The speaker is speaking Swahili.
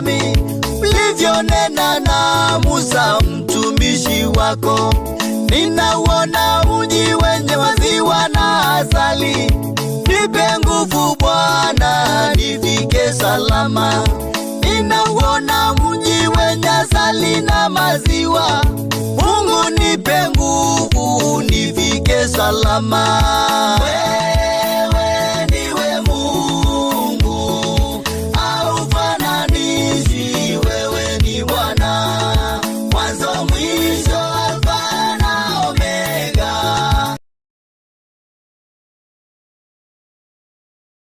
nami ulivyonena na Musa mtumishi wako. Ninauona mji wenye maziwa na asali, nipe nguvu Bwana nifike salama. Ninauona mji wenye asali na maziwa, Mungu nipe nguvu nifike salama.